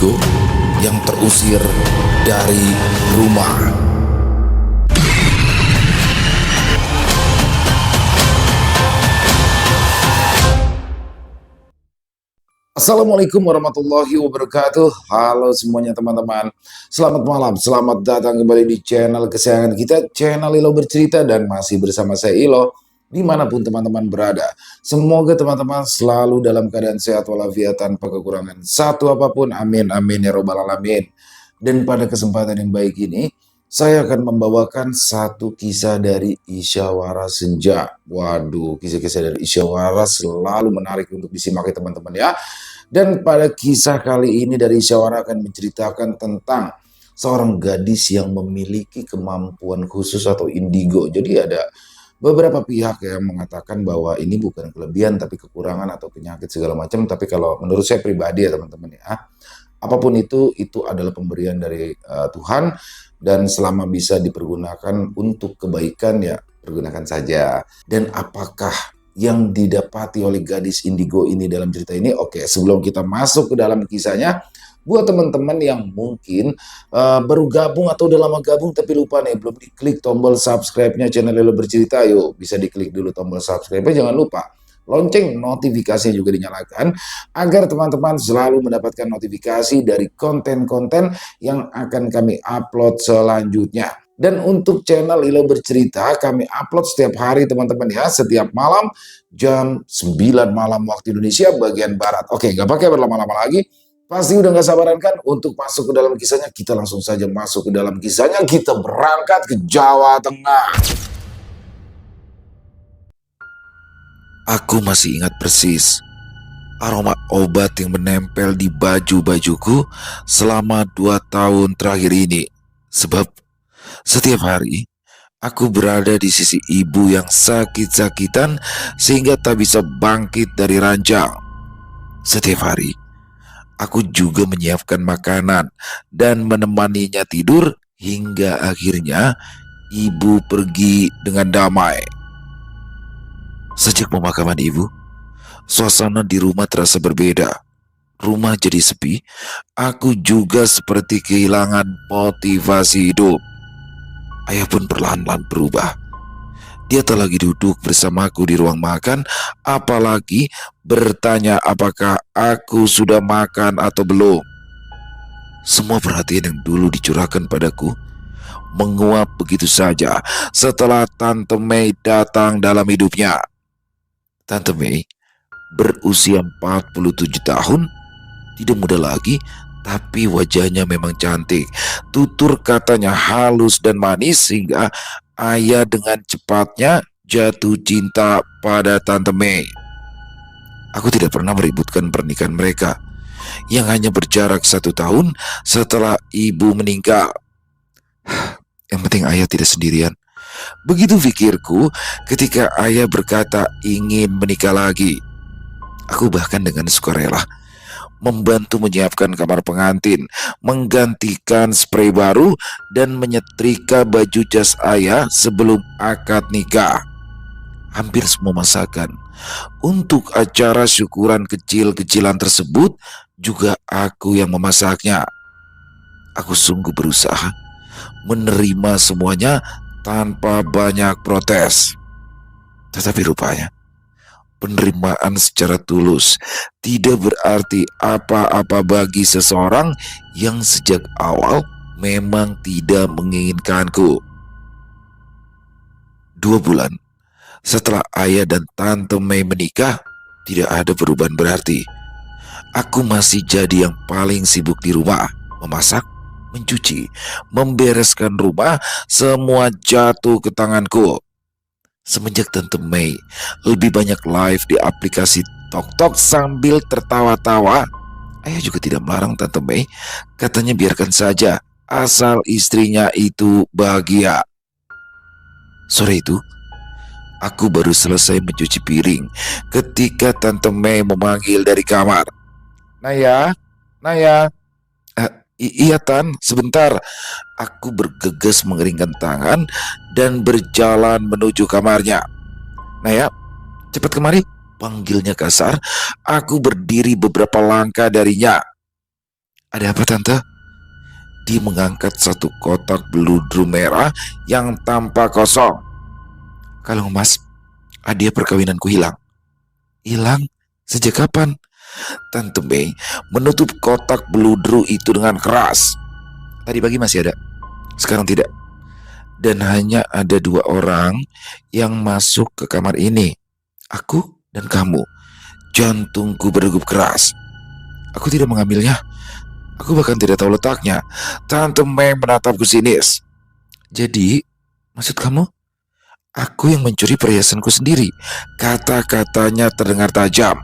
indigo yang terusir dari rumah. Assalamualaikum warahmatullahi wabarakatuh. Halo semuanya teman-teman. Selamat malam, selamat datang kembali di channel kesayangan kita, channel Ilo Bercerita, dan masih bersama saya Ilo dimanapun teman-teman berada. Semoga teman-teman selalu dalam keadaan sehat walafiat tanpa kekurangan satu apapun. Amin amin ya robbal alamin. Dan pada kesempatan yang baik ini saya akan membawakan satu kisah dari Isyawara Senja. Waduh, kisah-kisah dari Isyawara selalu menarik untuk disimak ya teman-teman ya. Dan pada kisah kali ini dari Isyawara akan menceritakan tentang seorang gadis yang memiliki kemampuan khusus atau indigo. Jadi ada beberapa pihak yang mengatakan bahwa ini bukan kelebihan tapi kekurangan atau penyakit segala macam. Tapi kalau menurut saya pribadi ya teman-teman ya, apapun itu adalah pemberian dari Tuhan. Dan selama bisa dipergunakan untuk kebaikan ya pergunakan saja. Dan apakah yang didapati oleh gadis indigo ini dalam cerita ini? Oke, sebelum kita masuk ke dalam kisahnya, buat teman-teman yang mungkin baru gabung atau udah lama gabung tapi lupa nih belum diklik tombol subscribe-nya channel Ilo Bercerita, yuk bisa diklik dulu tombol subscribe-nya, jangan lupa lonceng notifikasi juga dinyalakan agar teman-teman selalu mendapatkan notifikasi dari konten-konten yang akan kami upload selanjutnya. Dan untuk channel Ilo Bercerita kami upload setiap hari teman-teman ya, setiap malam jam 9 malam waktu Indonesia bagian Barat. Oke, gak pakai berlama-lama lagi, pasti udah gak sabaran kan untuk masuk ke dalam kisahnya. Kita langsung saja masuk ke dalam kisahnya, kita berangkat ke Jawa Tengah. Aku masih ingat persis aroma obat yang menempel di baju-bajuku selama 2 tahun terakhir ini. Sebab setiap hari aku berada di sisi ibu yang sakit-sakitan sehingga tak bisa bangkit dari ranjang. Setiap hari aku juga menyiapkan makanan dan menemaninya tidur hingga akhirnya ibu pergi dengan damai. Sejak pemakaman ibu, suasana di rumah terasa berbeda. Rumah jadi sepi, aku juga seperti kehilangan motivasi hidup. Ayah pun perlahan-lahan berubah. Dia tak lagi duduk bersamaku di ruang makan, apalagi bertanya apakah aku sudah makan atau belum. Semua perhatian yang dulu dicurahkan padaku menguap begitu saja setelah Tante Mei datang dalam hidupnya. Tante Mei berusia 47 tahun, tidak muda lagi, tapi wajahnya memang cantik. Tutur katanya halus dan manis sehingga ayah dengan cepatnya jatuh cinta pada Tante Mei. Aku tidak pernah meributkan pernikahan mereka yang hanya berjarak 1 tahun setelah ibu meninggal. Yang penting ayah tidak sendirian. Begitu pikirku ketika ayah berkata ingin menikah lagi. Aku bahkan dengan sukarela membantu menyiapkan kamar pengantin, menggantikan spray baru, dan menyetrika baju jas ayah sebelum akad nikah. Hampir semua masakan untuk acara syukuran kecil-kecilan tersebut juga aku yang memasaknya. Aku sungguh berusaha menerima semuanya tanpa banyak protes. Tetapi rupanya penerimaan secara tulus tidak berarti apa-apa bagi seseorang yang sejak awal memang tidak menginginkanku. 2 bulan setelah ayah dan Tante Mei menikah, tidak ada perubahan berarti. Aku masih jadi yang paling sibuk di rumah, memasak, mencuci, membereskan rumah, semua jatuh ke tanganku. Semenjak Tante Mei lebih banyak live di aplikasi TokTok sambil tertawa-tawa, ayah juga tidak melarang Tante Mei. Katanya biarkan saja, asal istrinya itu bahagia. Sore itu, aku baru selesai mencuci piring ketika Tante Mei memanggil dari kamar. Naya, Naya. Iya Tan, sebentar. Aku bergegas mengeringkan tangan dan berjalan menuju kamarnya. Naya, cepat kemari, panggilnya kasar. Aku berdiri beberapa langkah darinya. Ada apa tante? Dia mengangkat satu kotak beludru merah yang tampak kosong. Kalung emas, hadiah perkawinanku hilang. Hilang? Sejak kapan? Tante Mei menutup kotak beludru itu dengan keras. Tadi pagi masih ada, sekarang tidak. Dan hanya ada dua orang yang masuk ke kamar ini. Aku dan kamu. Jantungku berdegup keras. Aku tidak mengambilnya. Aku bahkan tidak tahu letaknya. Tante Mei menatapku sinis. Jadi, maksud kamu? Aku yang mencuri perhiasanku sendiri. Kata-katanya terdengar tajam.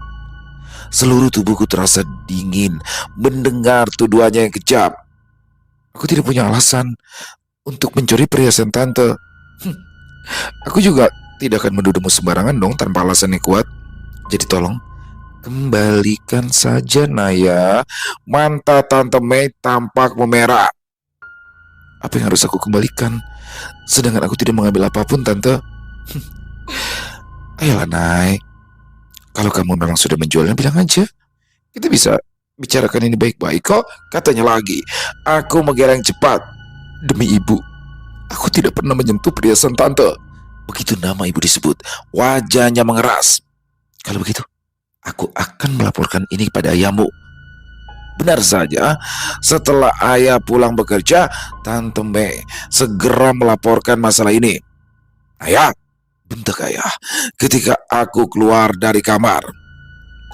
Seluruh tubuhku terasa dingin mendengar tuduhannya yang kejam. Aku tidak punya alasan untuk mencuri perhiasan tante. Aku juga tidak akan menuduhmu sembarangan dong tanpa alasan yang kuat. Jadi tolong, kembalikan saja Naya. Mata Tante Mei tampak memerah. Apa yang harus aku kembalikan? Sedangkan aku tidak mengambil apapun, Tante. Ayolah, Nay. Kalau kamu memang sudah menjualnya, bilang aja. Kita bisa bicarakan ini baik-baik kok. Katanya lagi, aku menggeleng cepat. Demi ibu, aku tidak pernah menyentuh perhiasan Tante. Begitu nama ibu disebut, wajahnya mengeras. Kalau begitu, aku akan melaporkan ini kepada ayahmu. Benar saja, setelah ayah pulang bekerja, Tante Mei segera melaporkan masalah ini. Ayah, bentak ayah ketika aku keluar dari kamar.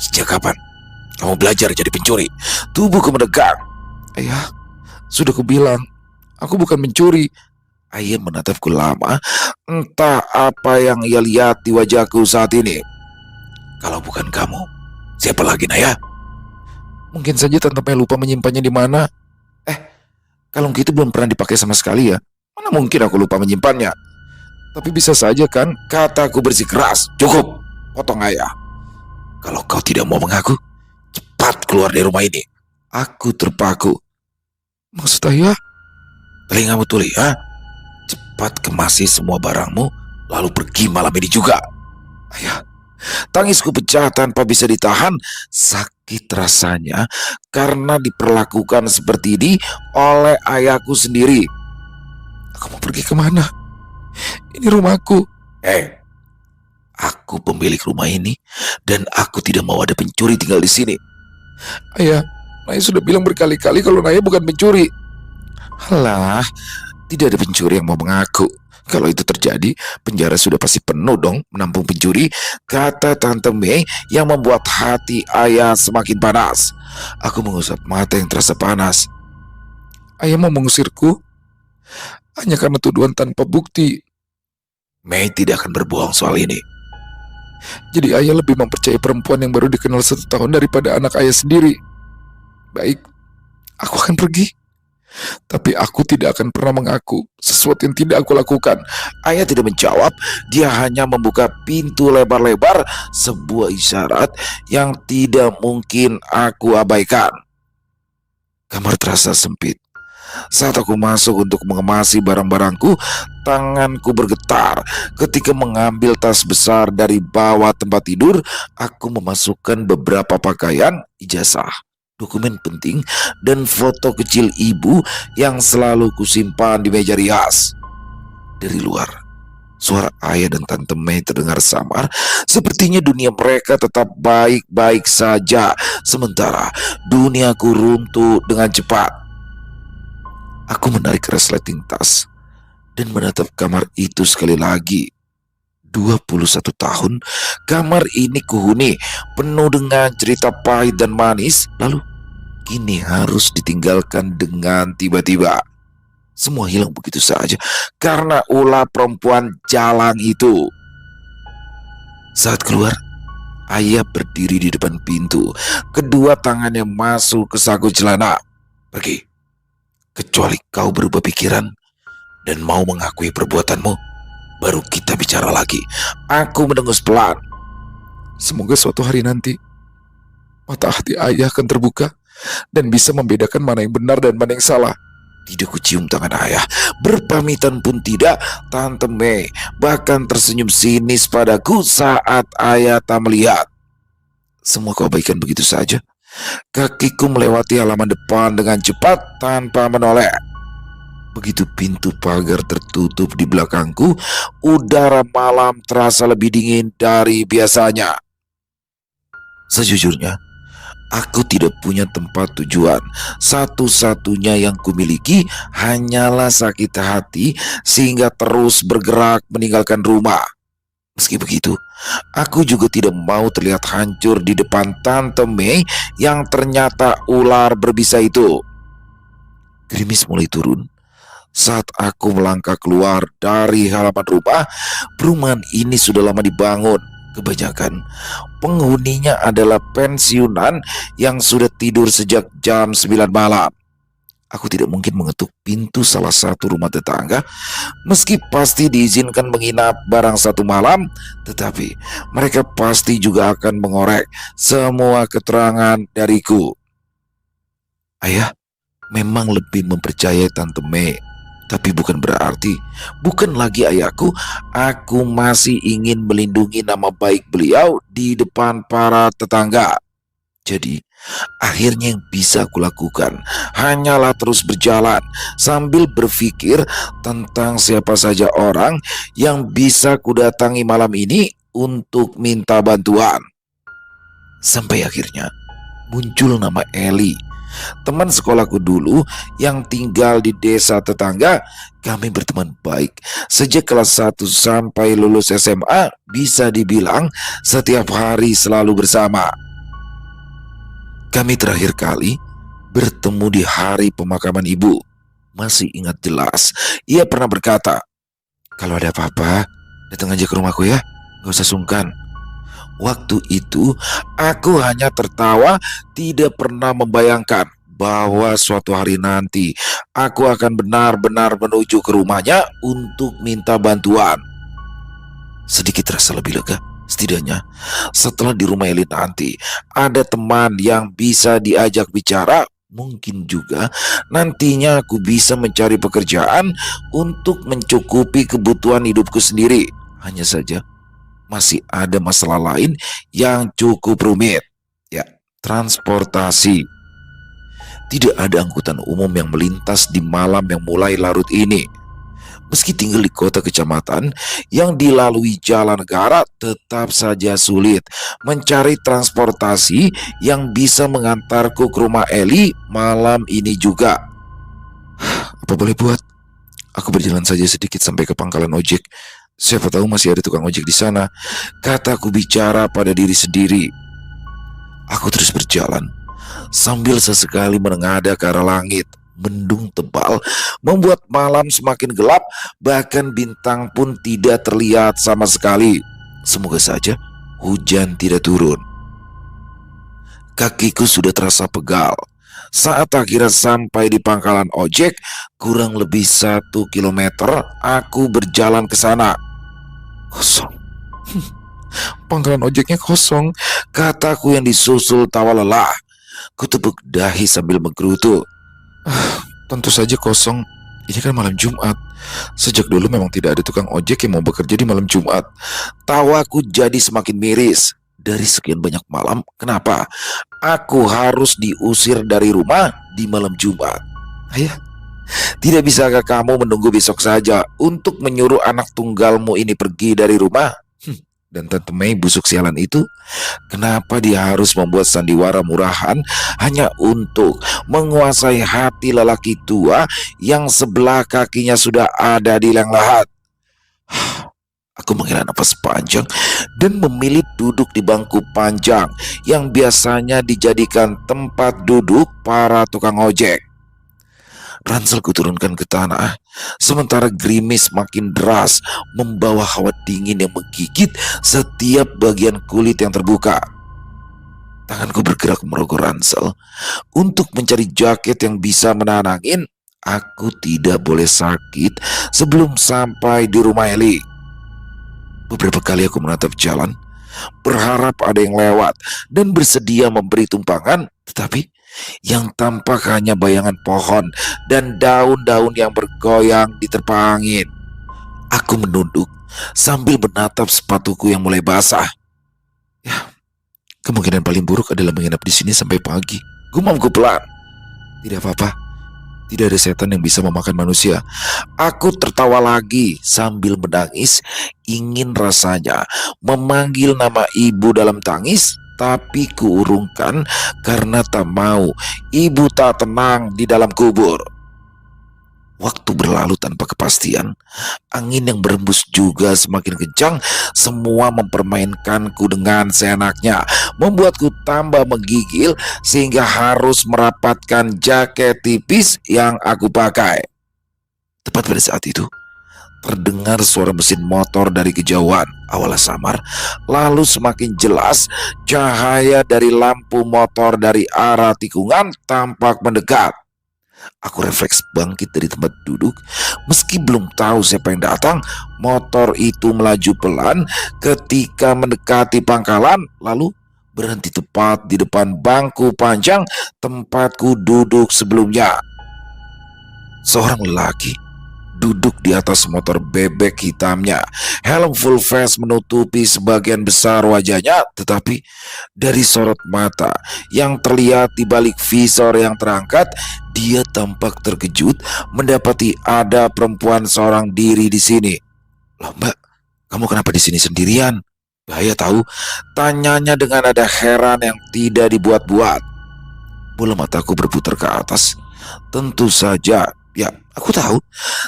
Sejak kapan kamu belajar jadi pencuri? Tubuhku mendegang. Ayah, sudah kubilang, aku bukan mencuri. Ayah menatapku lama, entah apa yang ia lihat di wajahku saat ini. Kalau bukan kamu, siapa lagi, Naya? Mungkin saja Tante Mei lupa menyimpannya di mana. Kalung itu belum pernah dipakai sama sekali ya. Mana mungkin aku lupa menyimpannya? Tapi bisa saja kan, kataku bersikeras. Cukup, potong ayah. Kalau kau tidak mau mengaku, cepat keluar dari rumah ini. Aku terpaku. Maksud ayah? Telingamu tuli, ha? Cepat kemasi semua barangmu, lalu pergi malam ini juga. Ayah, tangisku pecah tanpa bisa ditahan. Sakit rasanya karena diperlakukan seperti ini oleh ayahku sendiri. Aku mau pergi kemana? Ini rumahku. Aku pemilik rumah ini dan aku tidak mau ada pencuri tinggal di sini. Ayah, Naya sudah bilang berkali-kali kalau Naya bukan pencuri. Halah, tidak ada pencuri yang mau mengaku. Kalau itu terjadi, penjara sudah pasti penuh dong menampung pencuri, kata Tante Mei yang membuat hati ayah semakin panas. Aku mengusap mata yang terasa panas. Ayah mau mengusirku hanya karena tuduhan tanpa bukti. Mei tidak akan berbohong soal ini. Jadi ayah lebih mempercayai perempuan yang baru dikenal 1 tahun daripada anak ayah sendiri. Baik, aku akan pergi. Tapi aku tidak akan pernah mengaku sesuatu yang tidak aku lakukan. Ayah tidak menjawab. Dia hanya membuka pintu lebar-lebar, sebuah isyarat yang tidak mungkin aku abaikan. Kamar terasa sempit. Saat aku masuk untuk mengemasi barang-barangku, tanganku bergetar. Ketika mengambil tas besar dari bawah tempat tidur, aku memasukkan beberapa pakaian, ijazah, dokumen penting, dan foto kecil ibu yang selalu kusimpan di meja rias. Dari luar, suara ayah dan Tante Mei terdengar samar. Sepertinya dunia mereka tetap baik-baik saja, sementara duniaku runtuh dengan cepat. Aku menarik resleting tas dan menatap kamar itu sekali lagi. 21 tahun, kamar ini kuhuni, penuh dengan cerita pahit dan manis, lalu kini harus ditinggalkan dengan tiba-tiba. Semua hilang begitu saja karena ulah perempuan jalan itu. Saat keluar, ayah berdiri di depan pintu, kedua tangannya masuk ke saku celana. Pergi. Kecuali kau berubah pikiran dan mau mengakui perbuatanmu, baru kita bicara lagi. Aku mendengus pelan. Semoga suatu hari nanti mata hati ayah akan terbuka dan bisa membedakan mana yang benar dan mana yang salah. Tidak kucium tangan ayah, berpamitan pun tidak. Tante Mei bahkan tersenyum sinis padaku saat ayah tak melihat. Semua kau abaikan begitu saja. Kakiku melewati halaman depan dengan cepat tanpa menoleh. Begitu pintu pagar tertutup di belakangku, udara malam terasa lebih dingin dari biasanya. Sejujurnya, aku tidak punya tempat tujuan. Satu-satunya yang kumiliki hanyalah sakit hati sehingga terus bergerak meninggalkan rumah. Meski begitu, aku juga tidak mau terlihat hancur di depan Tante Mei yang ternyata ular berbisa itu. Gerimis mulai turun. Saat aku melangkah keluar dari halaman rumah, perumahan ini sudah lama dibangun. Kebanyakan penghuninya adalah pensiunan yang sudah tidur sejak jam 9 malam. Aku tidak mungkin mengetuk pintu salah satu rumah tetangga, meski pasti diizinkan menginap barang satu malam, tetapi mereka pasti juga akan mengorek semua keterangan dariku. Ayah memang lebih mempercayai Tante Mei, tapi bukan berarti bukan lagi ayahku. Aku masih ingin melindungi nama baik beliau di depan para tetangga. Jadi, akhirnya yang bisa aku lakukan hanyalah terus berjalan sambil berpikir tentang siapa saja orang yang bisa kudatangi malam ini untuk minta bantuan. Sampai akhirnya muncul nama Eli, teman sekolahku dulu yang tinggal di desa tetangga. Kami berteman baik sejak kelas 1 sampai lulus SMA, bisa dibilang setiap hari selalu bersama. Kami terakhir kali bertemu di hari pemakaman ibu. Masih ingat jelas, ia pernah berkata, "Kalau ada apa-apa, datang aja ke rumahku ya, gak usah sungkan." Waktu itu, aku hanya tertawa, tidak pernah membayangkan bahwa suatu hari nanti aku akan benar-benar menuju ke rumahnya untuk minta bantuan. Sedikit terasa lebih lega. Setidaknya setelah di rumah Eli nanti ada teman yang bisa diajak bicara. Mungkin juga nantinya aku bisa mencari pekerjaan untuk mencukupi kebutuhan hidupku sendiri. Hanya saja masih ada masalah lain yang cukup rumit. Ya, transportasi. Tidak ada angkutan umum yang melintas di malam yang mulai larut ini. Meski tinggal di kota kecamatan yang dilalui jalan negara, tetap saja sulit mencari transportasi yang bisa mengantarku ke rumah Eli malam ini juga. Apa boleh buat? Aku berjalan saja sedikit sampai ke pangkalan ojek. Siapa tahu masih ada tukang ojek di sana, kataku bicara pada diri sendiri. Aku terus berjalan sambil sesekali menengadah ke arah langit. Mendung tebal membuat malam semakin gelap, bahkan bintang pun tidak terlihat sama sekali. Semoga saja hujan tidak turun. Kakiku sudah terasa pegal. Saat akhirnya sampai di pangkalan ojek, kurang lebih 1 kilometer, aku berjalan ke sana. Kosong. Pangkalan ojeknya kosong, kataku yang disusul tawa lelah. Kutepuk dahi sambil menggerutu. Tentu saja kosong. Ini kan malam Jumat. Sejak dulu memang tidak ada tukang ojek yang mau bekerja di malam Jumat. Tawaku jadi semakin miris. Dari sekian banyak malam, kenapa aku harus diusir dari rumah di malam Jumat? Ayah, tidak bisakah kamu menunggu besok saja untuk menyuruh anak tunggalmu ini pergi dari rumah? Dan Tante Mei busuk sialan itu, kenapa dia harus membuat sandiwara murahan hanya untuk menguasai hati lelaki tua yang sebelah kakinya sudah ada di liang lahat? Aku menghela nafas panjang dan memilih duduk di bangku panjang yang biasanya dijadikan tempat duduk para tukang ojek. Ransel kuturunkan ke tanah, sementara gerimis makin deras membawa hawa dingin yang menggigit setiap bagian kulit yang terbuka. Tanganku bergerak merogoh ransel untuk mencari jaket yang bisa menahan angin. Aku tidak boleh sakit sebelum sampai di rumah Eli. Beberapa kali aku menatap jalan, berharap ada yang lewat dan bersedia memberi tumpangan, tetapi yang tampak hanya bayangan pohon dan daun-daun yang bergoyang diterpa angin. Aku menunduk sambil menatap sepatuku yang mulai basah. Ya, Kemungkinan paling buruk adalah menginap di sini sampai pagi. Gumamku pelan. Tidak apa-apa, tidak ada setan yang bisa memakan manusia. Aku tertawa lagi sambil menangis, ingin rasanya memanggil nama ibu dalam tangis, tapi kuurungkan karena tak mau ibu tak tenang di dalam kubur. Waktu berlalu tanpa kepastian, angin yang berembus juga semakin kencang, semua mempermainkanku dengan seenaknya, membuatku tambah menggigil sehingga harus merapatkan jaket tipis yang aku pakai. Tepat pada saat itu, terdengar suara mesin motor dari kejauhan. Awalnya samar, lalu semakin jelas cahaya dari lampu motor dari arah tikungan tampak mendekat. Aku refleks bangkit dari tempat duduk. Meski belum tahu siapa yang datang, motor itu melaju pelan ketika mendekati pangkalan, lalu berhenti tepat di depan bangku panjang tempatku duduk sebelumnya. Seorang lelaki duduk di atas motor bebek hitamnya. Helm full face menutupi sebagian besar wajahnya, tetapi dari sorot mata yang terlihat di balik visor yang terangkat, dia tampak terkejut mendapati ada perempuan seorang diri di sini. "Loh, Mbak, kamu kenapa di sini sendirian? Bahaya tahu," tanyanya dengan nada heran yang tidak dibuat-buat. Bola mataku berputar ke atas. Tentu saja, ya, aku tahu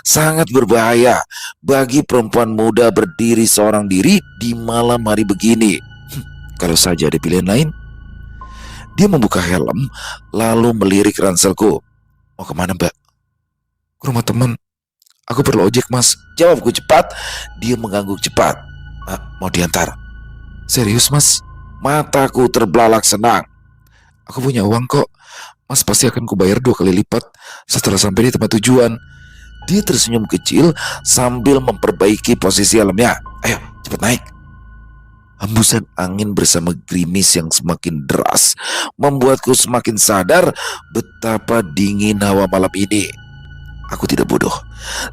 sangat berbahaya bagi perempuan muda berdiri seorang diri di malam hari begini. Kalau saja ada pilihan lain. Dia membuka helm lalu melirik ranselku. "Mau kemana, Mbak?" "Ke rumah teman. Aku perlu ojek, Mas," jawabku cepat. Dia mengangguk cepat. "Mau diantar?" "Serius, Mas?" Mataku terbelalak senang. "Aku punya uang kok. Mas pasti akan kubayar 2 kali lipat setelah sampai di tempat tujuan." Dia tersenyum kecil sambil memperbaiki posisi helmnya. "Ayo, cepat naik." Hembusan angin bersama gerimis yang semakin deras membuatku semakin sadar betapa dingin hawa malam ini. Aku tidak bodoh.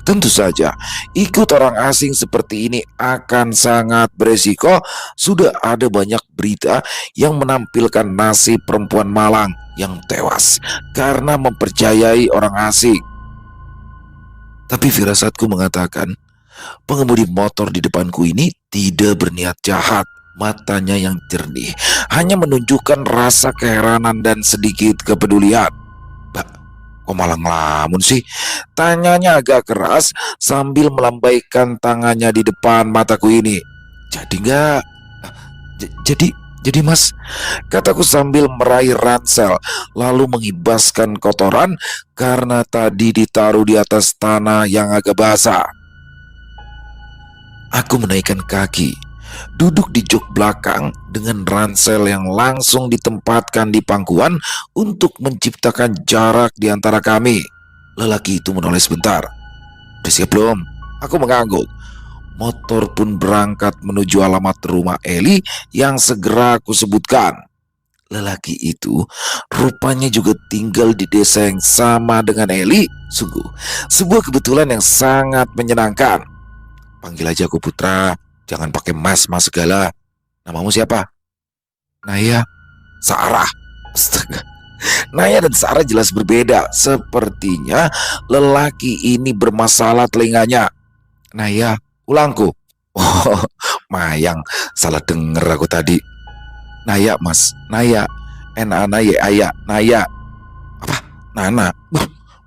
Tentu saja, ikut orang asing seperti ini akan sangat beresiko. Sudah ada banyak berita yang menampilkan nasib perempuan malang yang tewas karena mempercayai orang asing. Tapi firasatku mengatakan, pengemudi motor di depanku ini tidak berniat jahat. Matanya yang jernih hanya menunjukkan rasa keheranan dan sedikit kepedulian. "Mbak, kok malah ngelamun sih?" Tanyanya agak keras sambil melambaikan tangannya di depan mataku ini. "Jadi nggak?" "Ah, jadi Mas," kataku sambil meraih ransel lalu mengibaskan kotoran karena tadi ditaruh di atas tanah yang agak basah. Aku menaikkan kaki, duduk di jok belakang dengan ransel yang langsung ditempatkan di pangkuan untuk menciptakan jarak di antara kami. Lelaki itu menoleh sebentar. "Udah siap belum?" Aku mengangguk. Motor pun berangkat menuju alamat rumah Eli yang segera aku sebutkan. Lelaki itu rupanya juga tinggal di desa yang sama dengan Eli. Sungguh, sebuah kebetulan yang sangat menyenangkan. "Panggil aja aku Putra, jangan pakai mas segala. Namamu siapa?" "Naya." "Sarah." Astaga. Naya dan Sarah jelas berbeda. Sepertinya lelaki ini bermasalah telinganya. "Naya," ulangku. "Oh, Mayang, salah denger aku tadi." "Naya, Mas. Naya. Naya. Naya." "Apa? Nana?"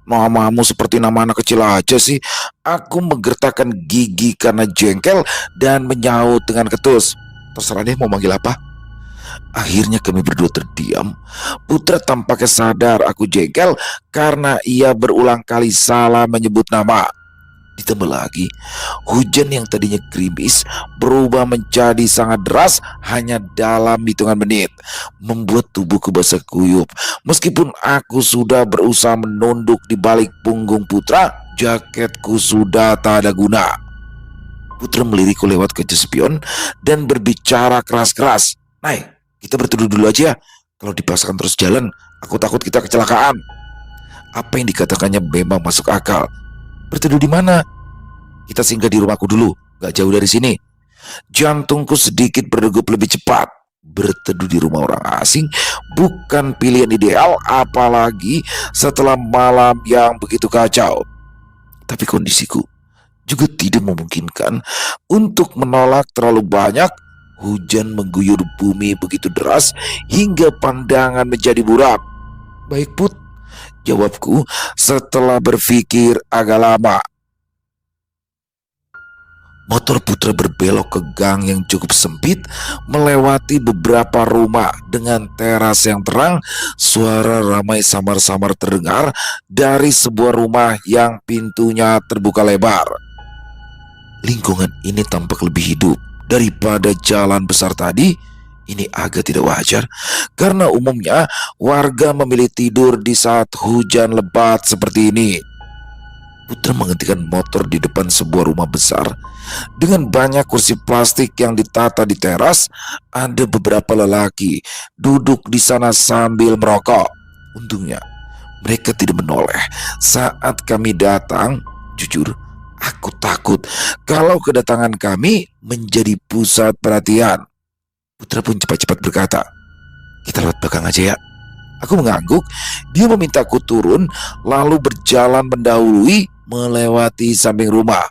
"Namamu seperti nama anak kecil aja sih." Aku menggertakkan gigi karena jengkel dan menyaut dengan ketus. "Terserah deh mau manggil apa." Akhirnya kami berdua terdiam. Putra tampaknya sadar aku jengkel karena ia berulang kali salah menyebut nama. Ditambah lagi, hujan yang tadinya gerimis berubah menjadi sangat deras hanya dalam hitungan menit, membuat tubuhku basah kuyup. Meskipun aku sudah berusaha menunduk di balik punggung Putra, jaketku sudah tak ada guna. Putra melirikku lewat kaca spion dan berbicara keras-keras. "Nay, kita berteduh dulu aja. Kalau dipaksakan terus jalan, aku takut kita kecelakaan." Apa yang dikatakannya memang masuk akal. "Berteduh di mana?" "Kita singgah di rumahku dulu, gak jauh dari sini." Jantungku sedikit berdegup lebih cepat. Berteduh di rumah orang asing bukan pilihan ideal, apalagi setelah malam yang begitu kacau. Tapi kondisiku juga tidak memungkinkan untuk menolak terlalu banyak. Hujan mengguyur bumi begitu deras hingga pandangan menjadi buram. Baik Put, jawabku setelah berpikir agak lama. Motor Putra berbelok ke gang yang cukup sempit, melewati beberapa rumah dengan teras yang terang. Suara ramai samar-samar terdengar dari sebuah rumah yang pintunya terbuka lebar. Lingkungan ini tampak lebih hidup daripada jalan besar tadi. Ini agak tidak wajar, karena umumnya warga memilih tidur di saat hujan lebat seperti ini. Putra menghentikan motor di depan sebuah rumah besar dengan banyak kursi plastik yang ditata di teras. Ada beberapa lelaki duduk di sana sambil merokok. Untungnya mereka tidak menoleh saat kami datang. Jujur, aku takut kalau kedatangan kami menjadi pusat perhatian. Putra pun cepat-cepat berkata, "Kita lewat belakang aja ya." Aku mengangguk. Dia memintaku turun, lalu berjalan mendahului melewati samping rumah.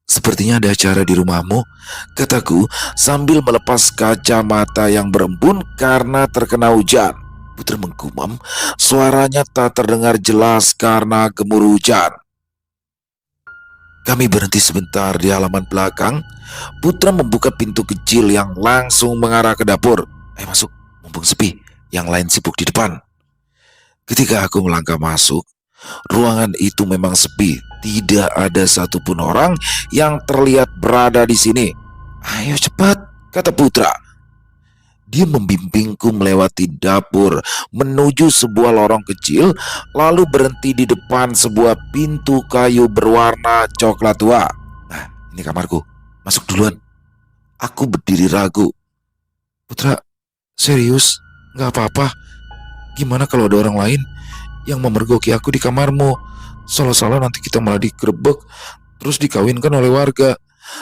"Sepertinya ada acara di rumahmu," kataku sambil melepas kacamata yang berembun karena terkena hujan. Putra menggumam, suaranya tak terdengar jelas karena gemuruh hujan. Kami berhenti sebentar di halaman belakang. Putra membuka pintu kecil yang langsung mengarah ke dapur. "Ayo masuk, mumpung sepi, yang lain sibuk di depan." Ketika aku melangkah masuk, ruangan itu memang sepi. Tidak ada satupun orang yang terlihat berada di sini. "Ayo cepat," kata Putra. Dia membimbingku melewati dapur menuju sebuah lorong kecil, lalu berhenti di depan sebuah pintu kayu berwarna coklat tua. "Nah, ini kamarku. Masuk duluan." Aku berdiri ragu. "Putra, serius? Gak apa-apa? Gimana kalau ada orang lain yang memergoki aku di kamarmu? Salah-salah nanti kita malah digerebek, terus dikawinkan oleh warga."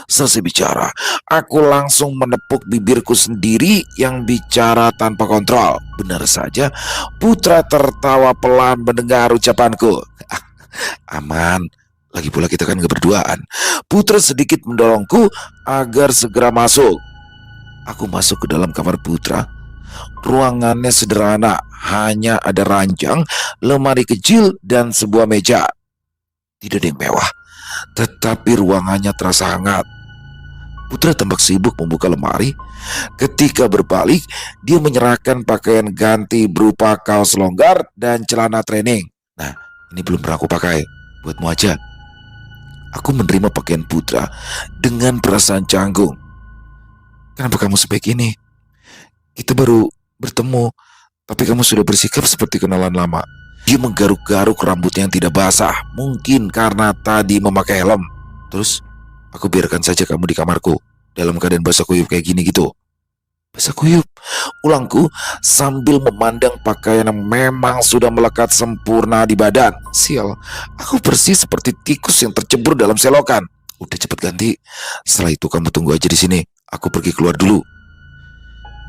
Selesai bicara, aku langsung menepuk bibirku sendiri yang bicara tanpa kontrol. Benar saja, Putra tertawa pelan mendengar ucapanku. "Aman, lagi pula kita kan gak berduaan." Putra sedikit mendorongku agar segera masuk. Aku masuk ke dalam kamar Putra. Ruangannya sederhana, hanya ada ranjang, lemari kecil, dan sebuah meja. Tidak ada yang mewah, tetapi ruangannya terasa hangat. Putra tampak sibuk membuka lemari. Ketika berbalik, dia menyerahkan pakaian ganti berupa kaos longgar dan celana training. "Nah, ini belum pernah aku pakai, buatmu aja." Aku menerima pakaian Putra dengan perasaan canggung. "Kenapa kamu sebaik ini? Kita baru bertemu, tapi kamu sudah bersikap seperti kenalan lama." Dia menggaruk-garuk rambutnya yang tidak basah, mungkin karena tadi memakai helm. "Terus, aku biarkan saja kamu di kamarku dalam keadaan basah kuyup kayak gini gitu." "Basah kuyup?" ulangku sambil memandang pakaian yang memang sudah melekat sempurna di badan. Sial, aku persis seperti tikus yang tercebur dalam selokan. "Udah cepet ganti. Setelah itu kamu tunggu aja di sini. Aku pergi keluar dulu."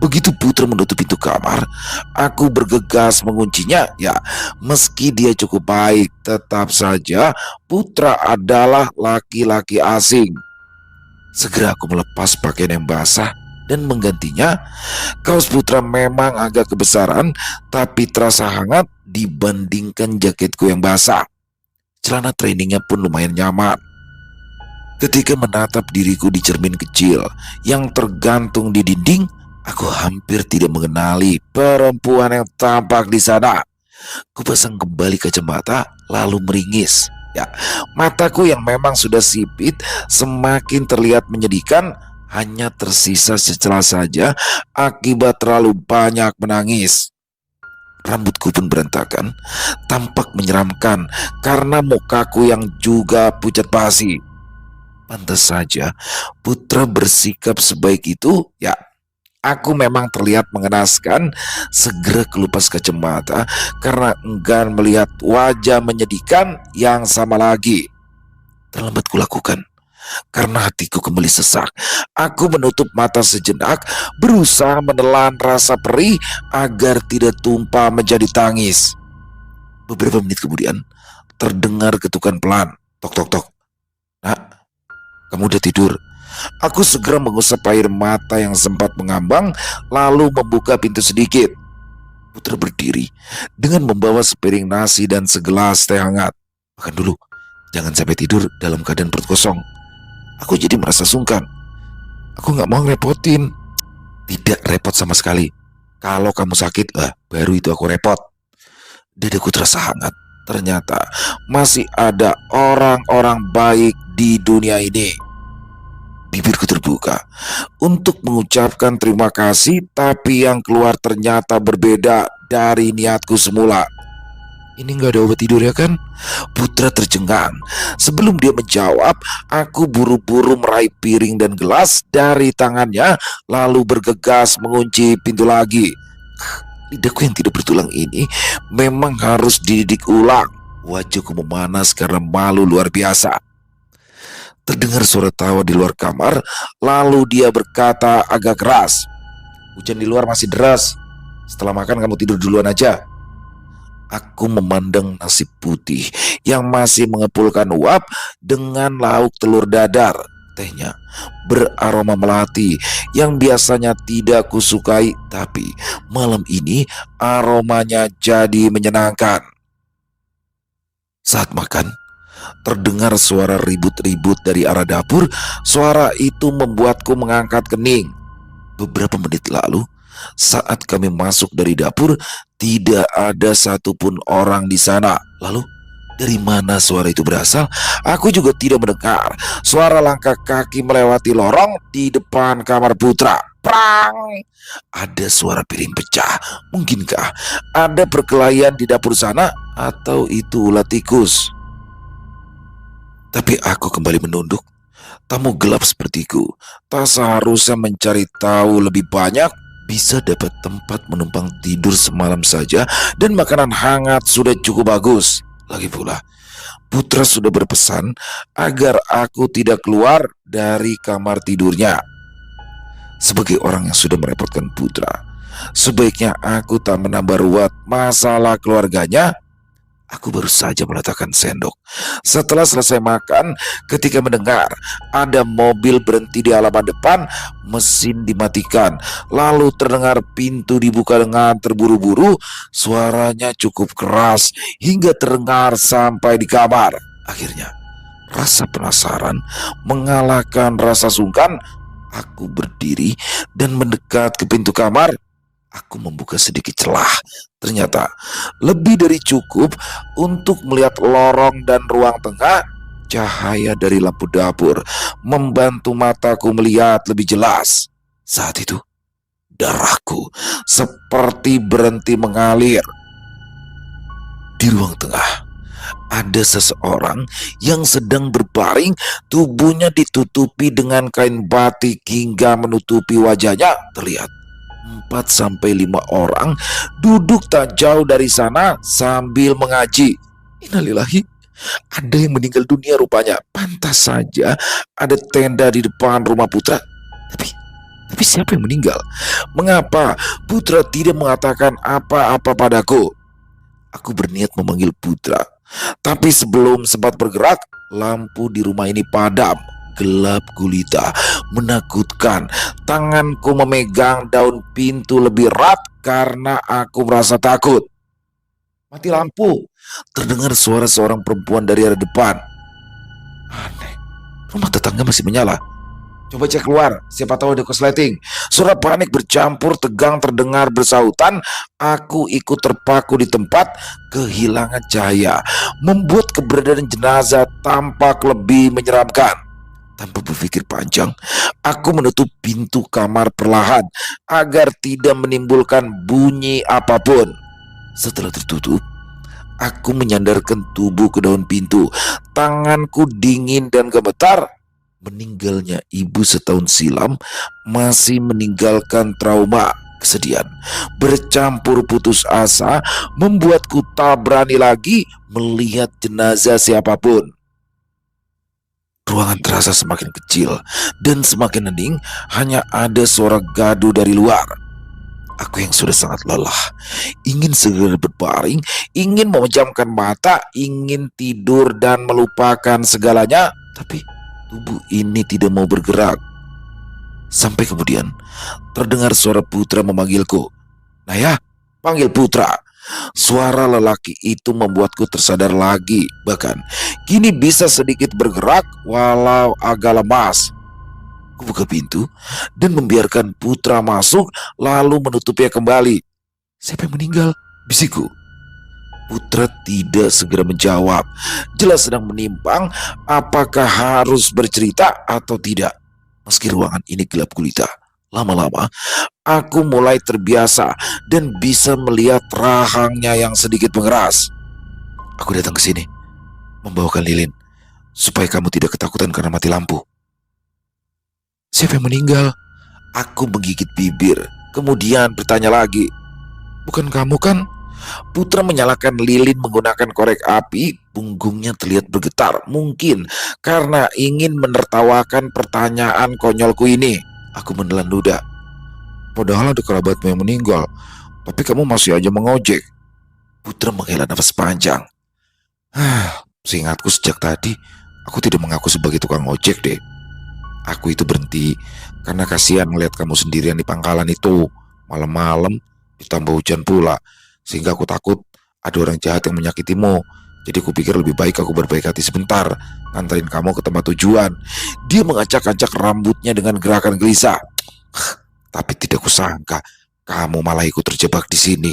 Begitu Putra menutup pintu kamar, aku bergegas menguncinya. Ya, meski dia cukup baik, tetap saja Putra adalah laki-laki asing. Segera aku melepas pakaian yang basah dan menggantinya. Kaos Putra memang agak kebesaran, tapi terasa hangat dibandingkan jaketku yang basah. Celana trainingnya pun lumayan nyaman. Ketika menatap diriku di cermin kecil yang tergantung di dinding, aku hampir tidak mengenali perempuan yang tampak di sana. Kupasang kembali kacamata lalu meringis. Ya, mataku yang memang sudah sipit semakin terlihat menyedihkan. Hanya tersisa secelah saja akibat terlalu banyak menangis. Rambutku pun berantakan, tampak menyeramkan karena mukaku yang juga pucat pasi. Pantas saja Putra bersikap sebaik itu. Ya, aku memang terlihat mengenaskan. Segera kelupas kacamata karena enggan melihat wajah menyedihkan yang sama lagi. Terlambat kulakukan. Karena hatiku kembali sesak, aku menutup mata sejenak, berusaha menelan rasa perih agar tidak tumpah menjadi tangis. Beberapa menit kemudian, terdengar ketukan pelan. Tok tok tok. Nak, kamu udah tidur? Aku segera mengusap air mata yang sempat mengambang, lalu membuka pintu sedikit. Putra berdiri dengan membawa sepiring nasi dan segelas teh hangat. Makan dulu, jangan sampai tidur dalam keadaan perut kosong. Aku jadi merasa sungkan. Aku gak mau ngerepotin. Tidak repot sama sekali. Kalau kamu sakit, baru itu aku repot. Dadaku terasa hangat. Ternyata masih ada orang-orang baik di dunia ini. Bibirku terbuka untuk mengucapkan terima kasih, tapi yang keluar ternyata berbeda dari niatku semula. Ini gak ada obat tidur ya kan? Putra tercengang. Sebelum dia menjawab, aku buru-buru meraih piring dan gelas dari tangannya, lalu bergegas mengunci pintu lagi. Lidahku yang tidak bertulang ini memang harus dididik ulang. Wajahku memanas karena malu luar biasa. Terdengar suara tawa di luar kamar, lalu dia berkata agak keras, "Hujan di luar masih deras. Setelah makan kamu tidur duluan aja." Aku memandang nasi putih yang masih mengepulkan uap dengan lauk telur dadar. Tehnya beraroma melati yang biasanya tidak kusukai, tapi malam ini aromanya jadi menyenangkan. Saat makan, terdengar suara ribut-ribut dari arah dapur. Suara itu membuatku mengangkat kening. Beberapa menit lalu, saat kami masuk dari dapur, tidak ada satupun orang di sana. Lalu, dari mana suara itu berasal? Aku juga tidak mendengar. Suara langkah kaki melewati lorong di depan kamar Putra. Prang! Ada suara piring pecah. Mungkinkah ada perkelahian di dapur sana? Atau itu ulat tikus? Tapi aku kembali menunduk. Tamu gelap sepertiku tak seharusnya mencari tahu lebih banyak. Bisa dapat tempat menumpang tidur semalam saja, dan makanan hangat sudah cukup bagus. Lagi pula, Putra sudah berpesan agar aku tidak keluar dari kamar tidurnya. Sebagai orang yang sudah merepotkan Putra, sebaiknya aku tak menambah ruwet masalah keluarganya. Aku baru saja meletakkan sendok. Setelah selesai makan, ketika mendengar ada mobil berhenti di halaman depan, mesin dimatikan, lalu terdengar pintu dibuka dengan terburu-buru. Suaranya cukup keras hingga terdengar sampai di kamar. Akhirnya, rasa penasaran mengalahkan rasa sungkan. Aku berdiri dan mendekat ke pintu kamar. Aku membuka sedikit celah. Ternyata lebih dari cukup untuk melihat lorong dan ruang tengah. Cahaya dari lampu dapur membantu mataku melihat lebih jelas. Saat itu, darahku seperti berhenti mengalir. Di ruang tengah, ada seseorang yang sedang berbaring, tubuhnya ditutupi dengan kain batik hingga menutupi wajahnya. Terlihat 4-5 orang duduk tak jauh dari sana sambil mengaji. Innalillahi, ada yang meninggal dunia rupanya. Pantas saja ada tenda di depan rumah Putra. Tapi siapa yang meninggal? Mengapa Putra tidak mengatakan apa-apa padaku? Aku berniat memanggil Putra, tapi sebelum sempat bergerak, lampu di rumah ini padam. Gelap gulita, menakutkan. Tanganku memegang daun pintu lebih erat karena aku merasa takut. Mati lampu, terdengar suara seorang perempuan dari arah depan. Aneh, rumah tetangga masih menyala. Coba cek keluar, siapa tahu ada korsleting. Suara panik bercampur tegang terdengar bersahutan. Aku ikut terpaku di tempat. Kehilangan cahaya membuat keberadaan jenazah tampak lebih menyeramkan. Tanpa berpikir panjang, aku menutup pintu kamar perlahan agar tidak menimbulkan bunyi apapun. Setelah tertutup, aku menyandarkan tubuh ke daun pintu. Tanganku dingin dan gemetar. Meninggalnya ibu setahun silam masih meninggalkan trauma. Kesedihan bercampur putus asa membuatku tak berani lagi melihat jenazah siapapun. Ruangan terasa semakin kecil dan semakin hening, hanya ada suara gaduh dari luar. Aku yang sudah sangat lelah, ingin segera berbaring, ingin memejamkan mata, ingin tidur dan melupakan segalanya, tapi tubuh ini tidak mau bergerak. Sampai kemudian terdengar suara Putra memanggilku. "Naya, panggil Putra." Suara lelaki itu membuatku tersadar lagi. Bahkan kini bisa sedikit bergerak walau agak lemas. Aku buka pintu dan membiarkan Putra masuk, lalu menutupnya kembali. "Siapa yang meninggal?" bisikku. Putra tidak segera menjawab. Jelas sedang menimbang apakah harus bercerita atau tidak. Meski ruangan ini gelap gulita, lama-lama aku mulai terbiasa dan bisa melihat rahangnya yang sedikit mengeras. "Aku datang ke sini membawakan lilin supaya kamu tidak ketakutan karena mati lampu." "Siapa yang meninggal?" Aku menggigit bibir, kemudian bertanya lagi. "Bukan kamu kan?" Putra menyalakan lilin menggunakan korek api. Punggungnya terlihat bergetar, mungkin karena ingin menertawakan pertanyaan konyolku ini. Aku menelan ludah. "Padahal ada kerabatmu yang meninggal, tapi kamu masih aja mengojek." Putra menghela nafas panjang. Seingatku sejak tadi, aku tidak mengaku sebagai tukang ojek deh. Aku itu berhenti karena kasihan melihat kamu sendirian di pangkalan itu, malam-malam, ditambah hujan pula. Sehingga aku takut ada orang jahat yang menyakitimu. Jadi aku pikir lebih baik aku berbaik hati sebentar, nganterin kamu ke tempat tujuan. Dia mengacak-acak rambutnya dengan gerakan gelisah. Tapi tidak kusangka kamu malah ikut terjebak di sini.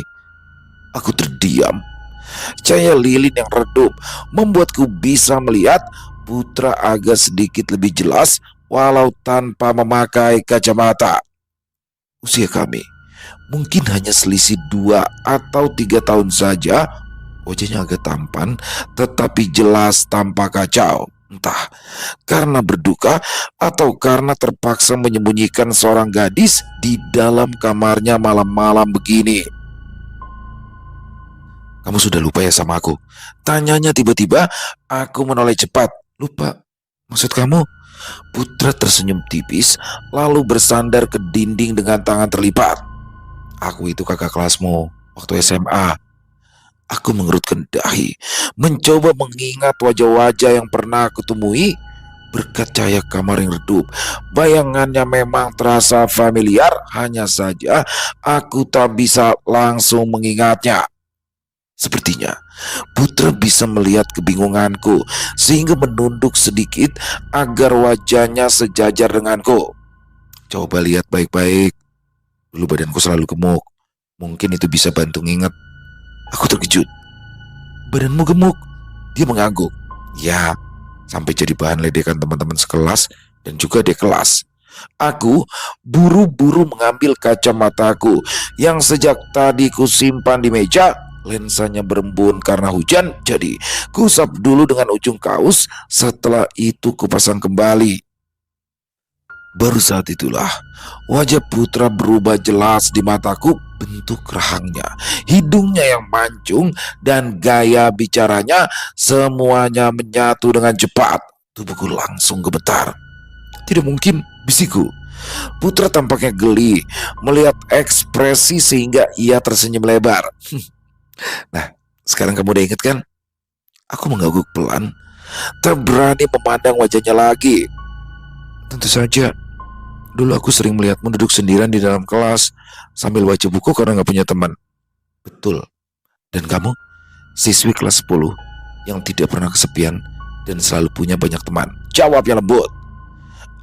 Aku terdiam. Cahaya lilin yang redup membuatku bisa melihat Putra agak sedikit lebih jelas walau tanpa memakai kacamata. Usia kami mungkin hanya selisih 2 atau 3 tahun saja. Wajahnya agak tampan, tetapi jelas tanpa kacau. Entah karena berduka atau karena terpaksa menyembunyikan seorang gadis di dalam kamarnya malam-malam begini. "Kamu sudah lupa ya sama aku?" tanyanya tiba-tiba. Aku menoleh cepat. "Lupa? Maksud kamu?" Putra tersenyum tipis, lalu bersandar ke dinding dengan tangan terlipat. "Aku itu kakak kelasmu waktu SMA." Aku mengerutkan dahi, mencoba mengingat wajah-wajah yang pernah aku temui. Berkat cahaya kamar yang redup, bayangannya memang terasa familiar, hanya saja aku tak bisa langsung mengingatnya. Sepertinya Putra bisa melihat kebingunganku, sehingga menunduk sedikit agar wajahnya sejajar denganku. "Coba lihat baik-baik. Dulu badanku selalu gemuk. Mungkin itu bisa bantu nginget." Aku terkejut. "Badanmu gemuk?" Dia mengangguk. "Ya, sampai jadi bahan ledekan teman-teman sekelas dan juga di kelas." Aku buru-buru mengambil kacamataku yang sejak tadi kusimpan di meja. Lensanya berembun karena hujan, jadi kusap dulu dengan ujung kaos. Setelah itu kupasang kembali. Baru saat itulah wajah Putra berubah jelas di mataku. Bentuk rahangnya, hidungnya yang mancung, dan gaya bicaranya semuanya menyatu dengan cepat. Tubuhku langsung gemetar. "Tidak mungkin," bisikku. Putra tampaknya geli melihat ekspresi sehingga ia tersenyum lebar. "Nah, sekarang kamu udah inget kan?" Aku mengangguk pelan, tak berani memandang wajahnya lagi. "Tentu saja. Dulu aku sering melihatmu duduk sendirian di dalam kelas sambil baca buku karena gak punya teman." "Betul. Dan kamu, siswi kelas 10 yang tidak pernah kesepian dan selalu punya banyak teman," jawabnya lembut.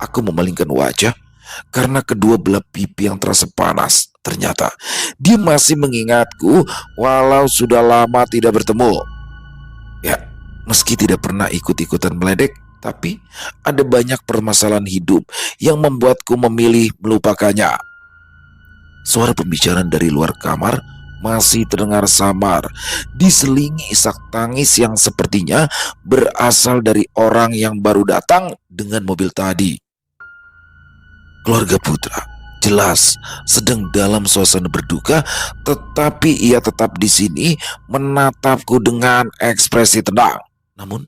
Aku memalingkan wajah karena kedua belah pipi yang terasa panas. Ternyata dia masih mengingatku walau sudah lama tidak bertemu. Ya, meski tidak pernah ikut-ikutan meledek, tapi ada banyak permasalahan hidup yang membuatku memilih melupakannya. Suara pembicaraan dari luar kamar masih terdengar samar, diselingi isak tangis yang sepertinya berasal dari orang yang baru datang dengan mobil tadi. Keluarga Putra jelas sedang dalam suasana berduka, tetapi ia tetap di sini menatapku dengan ekspresi tenang. Namun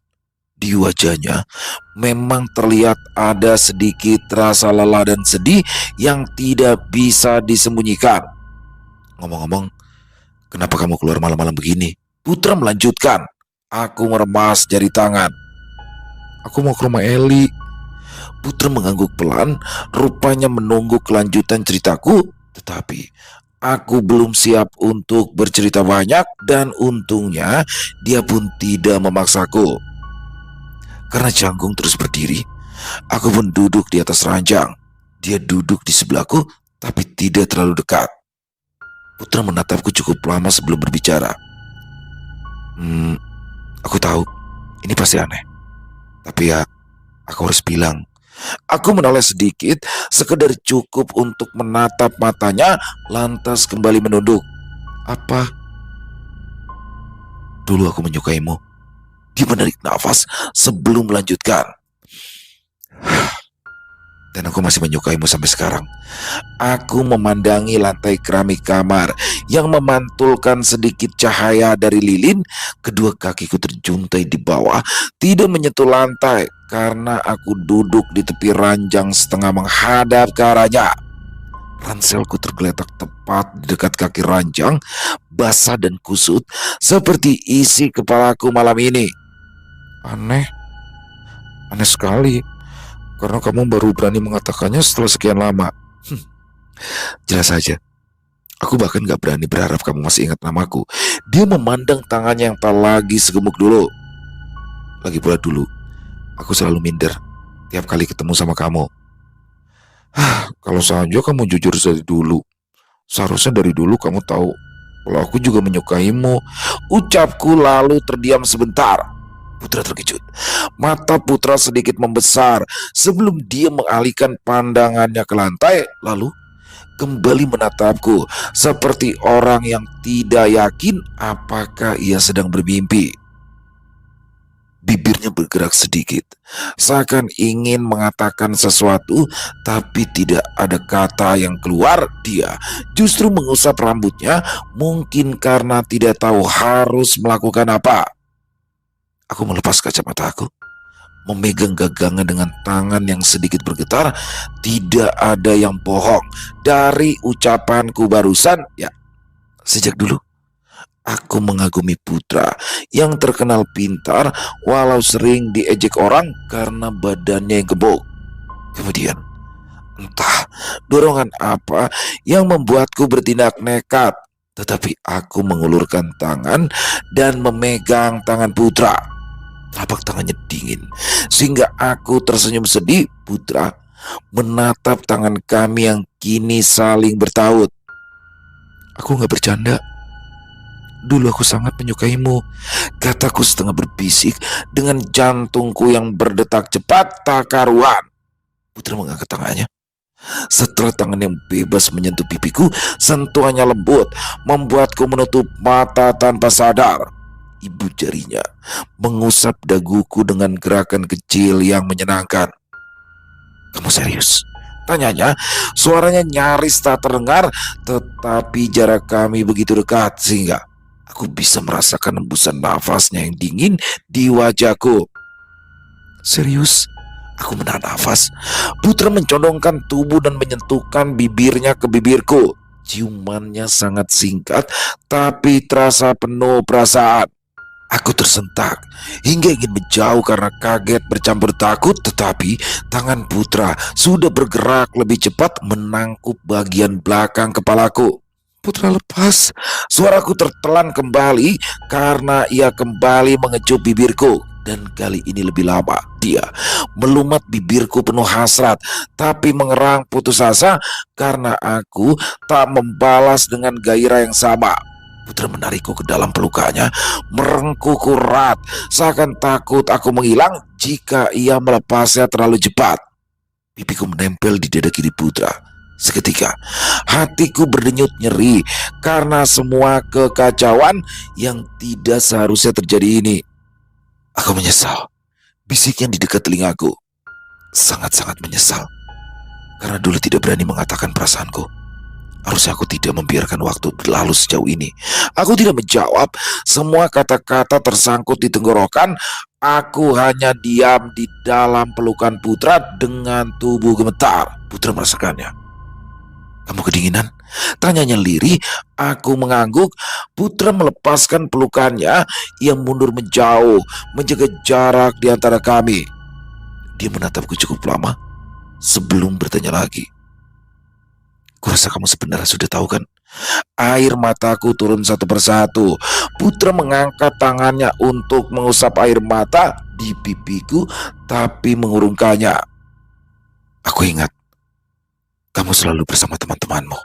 Di wajahnya memang terlihat ada sedikit rasa lelah dan sedih yang tidak bisa disembunyikan. Ngomong-ngomong, kenapa kamu keluar malam-malam begini? Putra melanjutkan. Aku meremas jari tangan. Aku mau ke rumah Eli. Putra mengangguk pelan, rupanya menunggu kelanjutan ceritaku, tetapi aku belum siap untuk bercerita banyak dan untungnya dia pun tidak memaksaku. Karena canggung terus berdiri, aku pun duduk di atas ranjang. Dia duduk di sebelahku, tapi tidak terlalu dekat. Putra menatapku cukup lama sebelum berbicara. Aku tahu, ini pasti aneh. Tapi ya, aku harus bilang. Aku menoleh sedikit, sekedar cukup untuk menatap matanya, lantas kembali menunduk. Apa? Dulu aku menyukaimu. Dia menarik nafas sebelum melanjutkan. Dan aku masih menyukaimu sampai sekarang. Aku memandangi lantai keramik kamar yang memantulkan sedikit cahaya dari lilin. Kedua kakiku terjuntai di bawah, tidak menyentuh lantai karena aku duduk di tepi ranjang setengah menghadap ke arahnya. Ranselku tergeletak tepat di dekat kaki ranjang, basah dan kusut seperti isi kepalaku malam ini. Aneh sekali. Karena kamu baru berani mengatakannya setelah sekian lama. Jelas saja. Aku bahkan gak berani berharap kamu masih ingat namaku. Dia memandang tangannya yang tak lagi segemuk dulu. Lagi pula dulu, aku selalu minder tiap kali ketemu sama kamu. Kalau saja kamu jujur dari dulu. Seharusnya dari dulu kamu tahu kalau aku juga menyukaimu. Ucapku lalu terdiam sebentar. Putra terkejut. Mata Putra sedikit membesar sebelum dia mengalihkan pandangannya ke lantai, lalu kembali menatapku seperti orang yang tidak yakin apakah ia sedang bermimpi. Bibirnya bergerak sedikit, seakan ingin mengatakan sesuatu, tapi tidak ada kata yang keluar. Dia justru mengusap rambutnya, mungkin karena tidak tahu harus melakukan apa. Aku melepas kacamataku, memegang gagangan dengan tangan yang sedikit bergetar. Tidak ada yang bohong dari ucapanku barusan. Ya, sejak dulu aku mengagumi Putra yang terkenal pintar walau sering diejek orang karena badannya yang gemuk. Kemudian, entah dorongan apa yang membuatku bertindak nekat, tetapi aku mengulurkan tangan dan memegang tangan Putra. Telapak tangannya dingin sehingga aku tersenyum sedih. Putra menatap tangan kami yang kini saling bertaut. Aku gak bercanda. Dulu aku sangat menyukaimu, kataku setengah berbisik dengan jantungku yang berdetak cepat tak karuan. Putra mengangkat tangannya. Setelah tangan yang bebas menyentuh pipiku, sentuhannya lembut membuatku menutup mata tanpa sadar. Ibu jarinya mengusap daguku dengan gerakan kecil yang menyenangkan. Kamu serius? Tanyanya. Suaranya nyaris tak terdengar, tetapi jarak kami begitu dekat sehingga aku bisa merasakan hembusan nafasnya yang dingin di wajahku. Serius? Aku menahan nafas. Putra mencondongkan tubuh dan menyentuhkan bibirnya ke bibirku. Ciumannya sangat singkat, tapi terasa penuh perasaan. Aku tersentak hingga ingin menjauh karena kaget bercampur takut, tetapi tangan Putra sudah bergerak lebih cepat menangkup bagian belakang kepalaku. Putra lepas. Suaraku tertelan kembali karena ia kembali mengecup bibirku. Dan kali ini lebih lama. Dia melumat bibirku penuh hasrat, tapi mengerang putus asa karena aku tak membalas dengan gairah yang sama. Putra menarikku ke dalam pelukannya, merengkuhku erat, seakan takut aku menghilang jika ia melepasnya terlalu cepat. Pipiku menempel di dada kiri Putra. Seketika, hatiku berdenyut nyeri karena semua kekacauan yang tidak seharusnya terjadi ini. Aku menyesal, bisiknya di dekat telingaku. Sangat-sangat menyesal, karena dulu tidak berani mengatakan perasaanku. Harusnya aku tidak membiarkan waktu berlalu sejauh ini. Aku tidak menjawab. Semua kata-kata tersangkut di tenggorokan. Aku hanya diam di dalam pelukan Putra dengan tubuh gemetar. Putra merasakannya. Kamu kedinginan? Tanyanya lirih. Aku mengangguk. Putra melepaskan pelukannya. Ia mundur menjauh, menjaga jarak di antara kami. Dia menatapku cukup lama sebelum bertanya lagi. Kurasa kamu sebenarnya sudah tahu kan? Air mataku turun satu persatu. Putra mengangkat tangannya untuk mengusap air mata di pipiku, tapi mengurungkannya. Aku ingat, kamu selalu bersama teman-temanmu.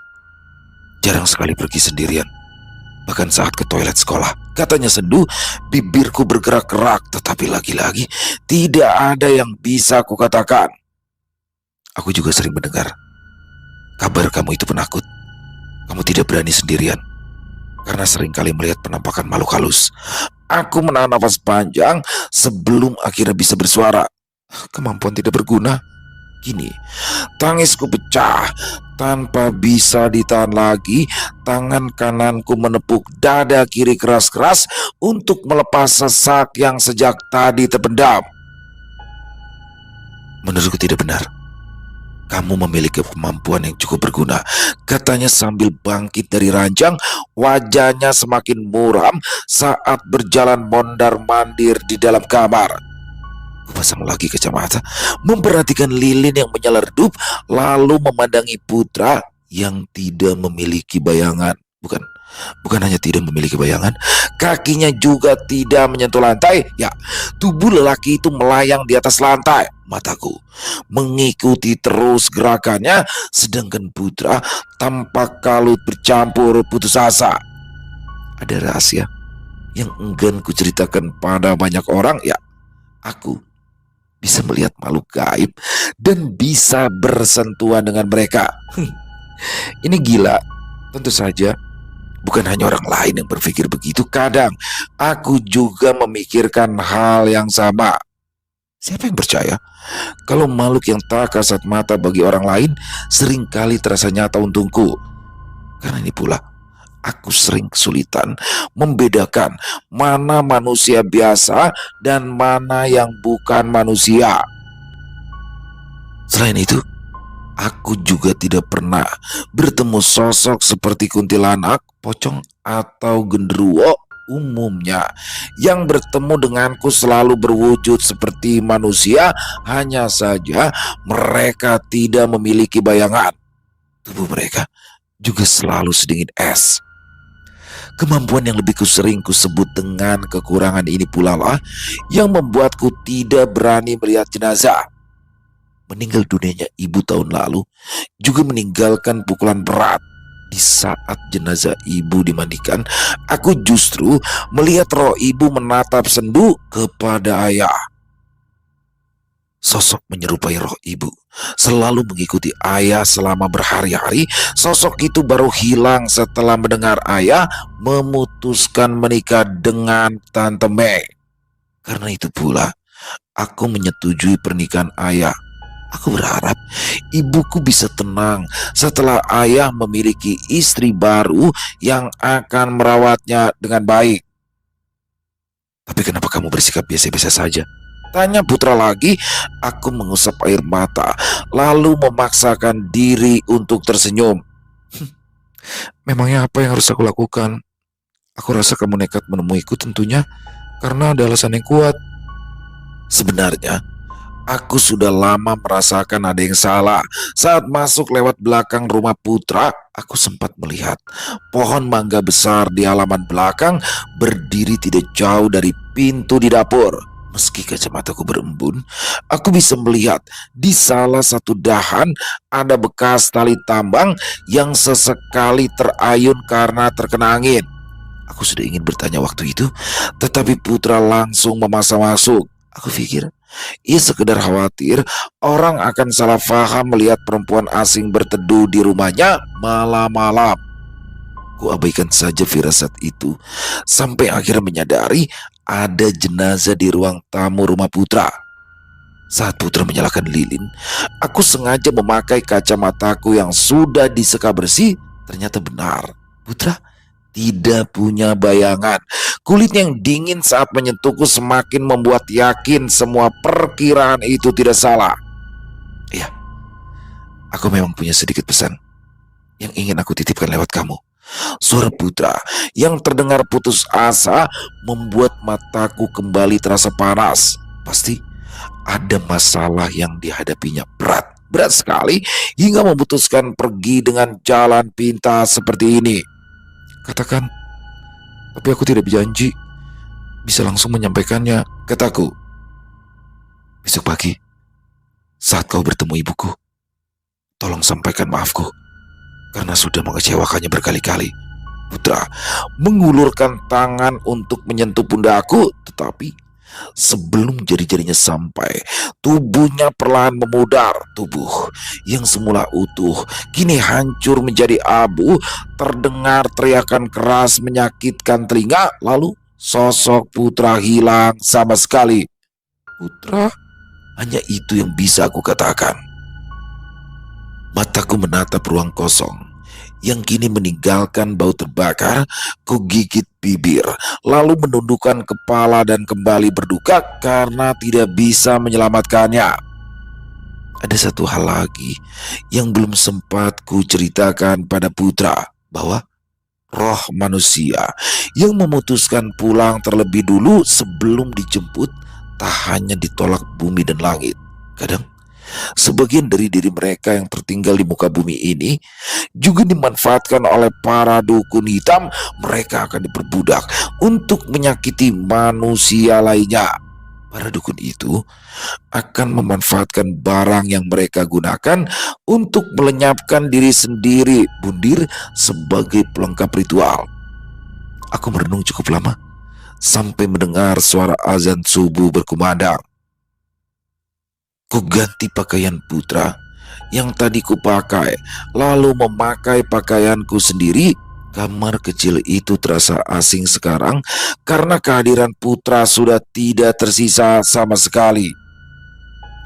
Jarang sekali pergi sendirian, bahkan saat ke toilet sekolah. Katanya sendu, bibirku bergerak-gerak, tetapi lagi-lagi tidak ada yang bisa kukatakan. Aku juga sering mendengar kabar kamu itu penakut. Kamu tidak berani sendirian karena seringkali melihat penampakan makhluk halus. Aku menahan nafas panjang sebelum akhirnya bisa bersuara. Kemampuan tidak berguna. Kini, tangisku pecah. Tanpa bisa ditahan lagi, tangan kananku menepuk dada kiri keras-keras untuk melepas sesak yang sejak tadi terpendam. Menurutku tidak benar. Kamu memiliki kemampuan yang cukup berguna, katanya sambil bangkit dari ranjang. Wajahnya semakin muram saat berjalan mondar-mandir di dalam kamar. Kupasang lagi kacamata, memperhatikan lilin yang menyelerdup, lalu memandangi Putra yang tidak memiliki bayangan. Bukan hanya tidak memiliki bayangan, kakinya juga tidak menyentuh lantai. Ya, tubuh lelaki itu melayang di atas lantai. Mataku mengikuti terus gerakannya, sedangkan Putra tampak kalut bercampur putus asa. Ada rahasia yang enggan kuceritakan pada banyak orang. Ya, aku bisa melihat makhluk gaib dan bisa bersentuhan dengan mereka. Ini gila. Tentu saja bukan hanya orang lain yang berpikir begitu. Kadang aku juga memikirkan hal yang sama. Siapa yang percaya kalau makhluk yang tak kasat mata bagi orang lain seringkali terasa nyata untukku? Karena ini pula aku sering kesulitan membedakan mana manusia biasa dan mana yang bukan manusia. Selain itu, aku juga tidak pernah bertemu sosok seperti kuntilanak, pocong, atau genderuwo umumnya. Yang bertemu denganku selalu berwujud seperti manusia, hanya saja mereka tidak memiliki bayangan. Tubuh mereka juga selalu sedingin es. Kemampuan yang lebih sering kusebut dengan kekurangan ini pula lah yang membuatku tidak berani melihat jenazah. Meninggal dunianya ibu tahun lalu juga meninggalkan pukulan berat. Di saat jenazah ibu dimandikan, aku justru melihat roh ibu menatap sendu kepada ayah. Sosok menyerupai roh ibu selalu mengikuti ayah selama berhari-hari. Sosok itu baru hilang setelah mendengar ayah memutuskan menikah dengan Tante Mei. Karena itu pula aku menyetujui pernikahan ayah. Aku berharap ibuku bisa tenang setelah ayah memiliki istri baru yang akan merawatnya dengan baik. Tapi kenapa kamu bersikap biasa-biasa saja? Tanya Putra lagi. Aku mengusap air mata, lalu memaksakan diri untuk tersenyum. Memangnya apa yang harus aku lakukan? Aku rasa kamu nekat menemuiku tentunya karena ada alasan yang kuat. Sebenarnya, aku sudah lama merasakan ada yang salah. Saat masuk lewat belakang rumah Putra, aku sempat melihat pohon mangga besar di halaman belakang berdiri tidak jauh dari pintu di dapur. Meski kacamataku berembun, aku bisa melihat di salah satu dahan ada bekas tali tambang yang sesekali terayun karena terkena angin. Aku sudah ingin bertanya waktu itu, tetapi Putra langsung memaksa masuk. Aku pikir ia sekedar khawatir orang akan salah paham melihat perempuan asing berteduh di rumahnya malam-malam. Kuabaikan saja firasat itu sampai akhirnya menyadari ada jenazah di ruang tamu rumah Putra. Saat Putra menyalakan lilin, aku sengaja memakai kacamataku yang sudah diseka bersih. Ternyata benar, Putra tidak punya bayangan. Kulit yang dingin saat menyentuhku semakin membuat yakin semua perkiraan itu tidak salah. Iya, aku memang punya sedikit pesan yang ingin aku titipkan lewat kamu. Suara Putra yang terdengar putus asa membuat mataku kembali terasa panas. Pasti ada masalah yang dihadapinya berat sekali hingga memutuskan pergi dengan jalan pintas seperti ini. Katakan, tapi aku tidak berjanji bisa langsung menyampaikannya, kataku. Besok pagi, saat kau bertemu ibuku, tolong sampaikan maafku karena sudah mengecewakannya berkali-kali. Putra mengulurkan tangan untuk menyentuh pundakku, tetapi sebelum jari-jarinya sampai, tubuhnya perlahan memudar. Tubuh yang semula utuh kini hancur menjadi abu. Terdengar teriakan keras menyakitkan telinga, lalu sosok Putra hilang sama sekali. Putra, hanya itu yang bisa aku katakan. Mataku menatap ruang kosong yang kini meninggalkan bau terbakar. Ku gigit bibir, lalu menundukkan kepala dan kembali berduka karena tidak bisa menyelamatkannya. Ada satu hal lagi yang belum sempat ku ceritakan pada Putra, bahwa roh manusia yang memutuskan pulang terlebih dulu sebelum dijemput tak hanya ditolak bumi dan langit. Kadang sebagian dari diri mereka yang tertinggal di muka bumi ini juga dimanfaatkan oleh para dukun hitam. Mereka akan diperbudak untuk menyakiti manusia lainnya. Para dukun itu akan memanfaatkan barang yang mereka gunakan untuk melenyapkan diri sendiri, bundir sebagai pelengkap ritual. Aku merenung cukup lama sampai mendengar suara azan subuh berkumandang. Ku ganti pakaian Putra yang tadi ku pakai, lalu memakai pakaianku sendiri. Kamar kecil itu terasa asing sekarang karena kehadiran Putra sudah tidak tersisa sama sekali.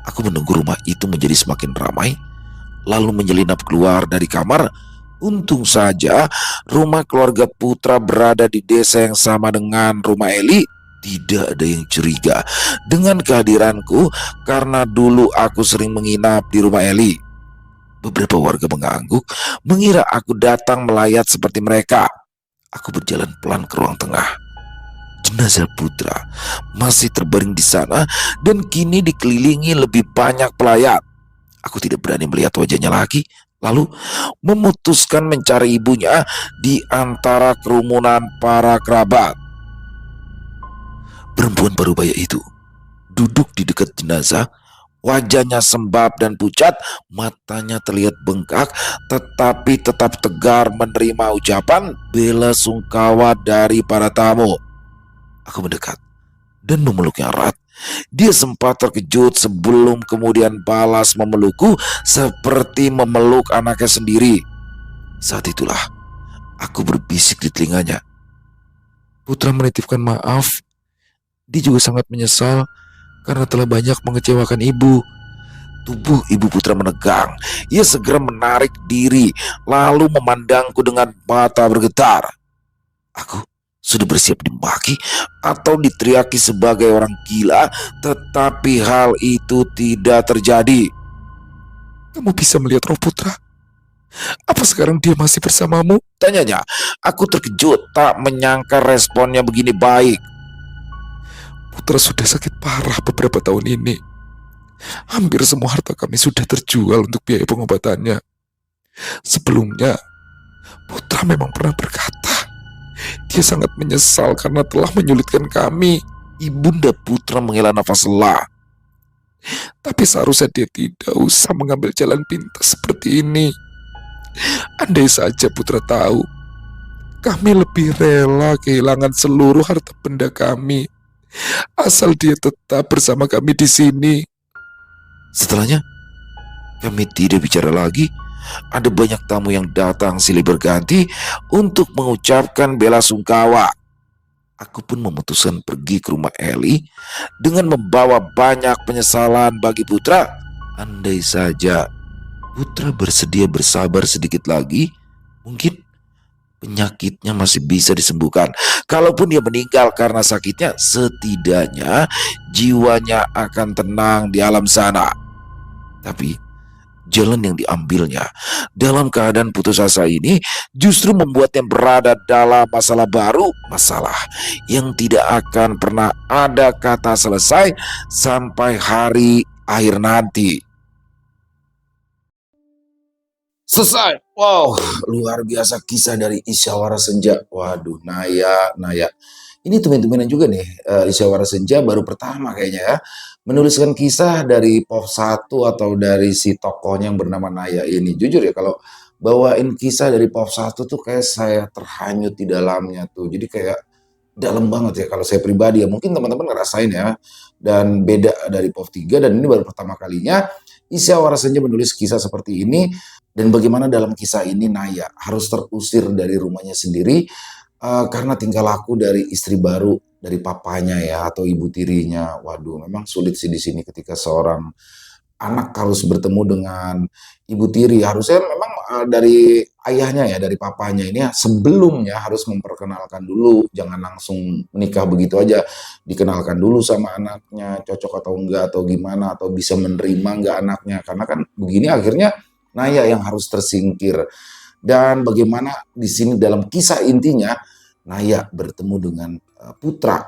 Aku menunggu rumah itu menjadi semakin ramai, lalu menyelinap keluar dari kamar. Untung saja rumah keluarga Putra berada di desa yang sama dengan rumah Eli. Tidak ada yang curiga dengan kehadiranku karena dulu aku sering menginap di rumah Eli. Beberapa warga mengangguk, mengira aku datang melayat seperti mereka. Aku berjalan pelan ke ruang tengah. Jenazah Putra masih terbaring di sana dan kini dikelilingi lebih banyak pelayat. Aku tidak berani melihat wajahnya lagi, lalu memutuskan mencari ibunya di antara kerumunan para kerabat. Perempuan parubaya itu duduk di dekat jenazah. Wajahnya sembab dan pucat, matanya terlihat bengkak, tetapi tetap tegar menerima ucapan bela sungkawa dari para tamu. Aku mendekat dan memeluknya erat. Dia sempat terkejut sebelum kemudian balas memelukku seperti memeluk anaknya sendiri. Saat itulah aku berbisik di telinganya. Putra menitipkan maaf. Dia juga sangat menyesal karena telah banyak mengecewakan ibu. Tubuh ibu Putra menegang. Ia segera menarik diri, lalu memandangku dengan mata bergetar. Aku sudah bersiap dimaki atau diteriaki sebagai orang gila, tetapi hal itu tidak terjadi. Kamu bisa melihat roh Putra? Apa sekarang dia masih bersamamu? Tanyanya. Aku terkejut, tak menyangka responnya begini baik. Putra sudah sakit parah beberapa tahun ini. Hampir semua harta kami sudah terjual untuk biaya pengobatannya. Sebelumnya, Putra memang pernah berkata, dia sangat menyesal karena telah menyulitkan kami. Ibunda Putra menghela nafas lelah. Tapi seharusnya dia tidak usah mengambil jalan pintas seperti ini. Andai saja Putra tahu, kami lebih rela kehilangan seluruh harta benda kami, asal dia tetap bersama kami di sini. Setelahnya, kami tidak bicara lagi. Ada banyak tamu yang datang silih berganti untuk mengucapkan bela sungkawa. Aku pun memutuskan pergi ke rumah Eli dengan membawa banyak penyesalan bagi Putra. Andai saja Putra bersedia bersabar sedikit lagi, mungkin penyakitnya masih bisa disembuhkan. Kalaupun dia meninggal karena sakitnya, setidaknya jiwanya akan tenang di alam sana. Tapi jalan yang diambilnya dalam keadaan putus asa ini justru membuatnya berada dalam masalah baru, masalah yang tidak akan pernah ada kata selesai sampai hari akhir nanti. Selesai. Wow, luar biasa kisah dari Isyawara Senja. Waduh, Naya, Naya. Ini tumben-tumbenan juga nih, Isyawara Senja baru pertama kayaknya ya, menuliskan kisah dari POV 1 atau dari si tokohnya yang bernama Naya ini. Jujur ya, kalau bawain kisah dari POV 1 tuh kayak saya terhanyut di dalamnya tuh. Jadi kayak dalam banget ya kalau saya pribadi ya. Mungkin teman-teman ngerasain ya. Dan beda dari POV 3 dan ini baru pertama kalinya Isyawara Senja menulis kisah seperti ini. Dan bagaimana dalam kisah ini Naya harus terusir dari rumahnya sendiri karena tingkah laku dari istri baru dari papanya ya atau ibu tirinya. Waduh, memang sulit sih di sini ketika seorang anak harus bertemu dengan ibu tiri. Harusnya memang dari ayahnya ya, dari papanya ini ya, sebelumnya harus memperkenalkan dulu, jangan langsung menikah begitu aja. Dikenalkan dulu sama anaknya, cocok atau enggak atau gimana atau bisa menerima enggak anaknya. Karena kan begini akhirnya Naya yang harus tersingkir. Dan bagaimana di sini dalam kisah intinya Naya bertemu dengan Putra.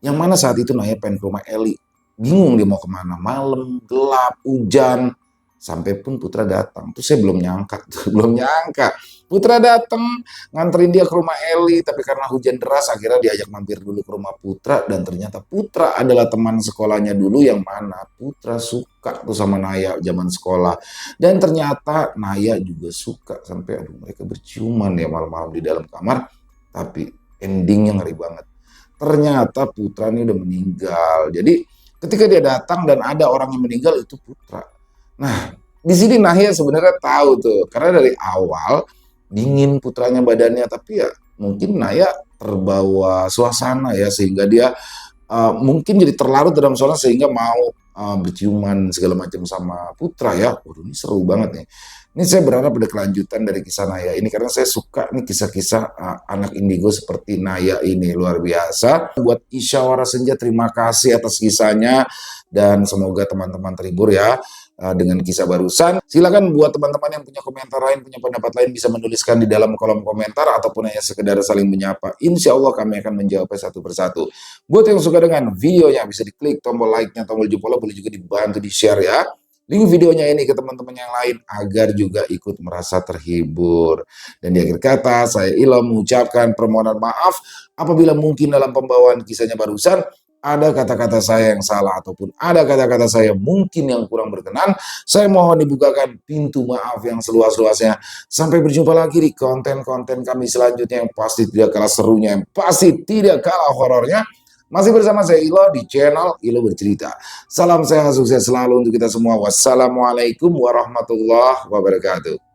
Yang mana saat itu Naya pengen ke rumah Eli. Bingung dia mau kemana. Malam, gelap, hujan. Sampai pun Putra datang. Tuh saya belum nyangka. Belum nyangka. Putra datang nganterin dia ke rumah Eli. Tapi karena hujan deras akhirnya diajak mampir dulu ke rumah Putra. Dan ternyata Putra adalah teman sekolahnya dulu yang mana Putra suka tuh sama Naya zaman sekolah. Dan ternyata Naya juga suka. Sampai aduh mereka berciuman ya malam-malam di dalam kamar. Tapi endingnya ngeri banget. Ternyata Putra ini udah meninggal. Jadi ketika dia datang dan ada orang yang meninggal itu Putra. Nah, di sini Nahya sebenarnya tahu tuh, karena dari awal dingin putranya badannya, tapi ya mungkin Nahya terbawa suasana ya sehingga dia mungkin jadi terlarut dalam suasana sehingga mau berciuman segala macam sama Putra ya. Waduh, ini seru banget nih. Ini saya berharap ada kelanjutan dari kisah Naya ini karena saya suka nih kisah-kisah anak indigo seperti Naya ini luar biasa. Buat Isyawara Senja terima kasih atas kisahnya dan semoga teman-teman terhibur ya dengan kisah barusan. Silakan buat teman-teman yang punya komentar lain, punya pendapat lain bisa menuliskan di dalam kolom komentar ataupun hanya sekedar saling menyapa. Insya Allah kami akan menjawabnya satu persatu. Buat yang suka dengan videonya bisa diklik tombol like-nya, tombol jempol, boleh juga dibantu di-share ya. Link videonya ini ke teman-teman yang lain agar juga ikut merasa terhibur. Dan di akhir kata, saya Ilham mengucapkan permohonan maaf apabila mungkin dalam pembawaan kisahnya barusan ada kata-kata saya yang salah ataupun ada kata-kata saya mungkin yang kurang berkenan. Saya mohon dibukakan pintu maaf yang seluas-luasnya. Sampai berjumpa lagi di konten-konten kami selanjutnya yang pasti tidak kalah serunya, yang pasti tidak kalah horornya. Masih bersama saya Ilo di channel Ilo Bercerita. Salam sehat sukses selalu untuk kita semua. Wassalamualaikum warahmatullahi wabarakatuh.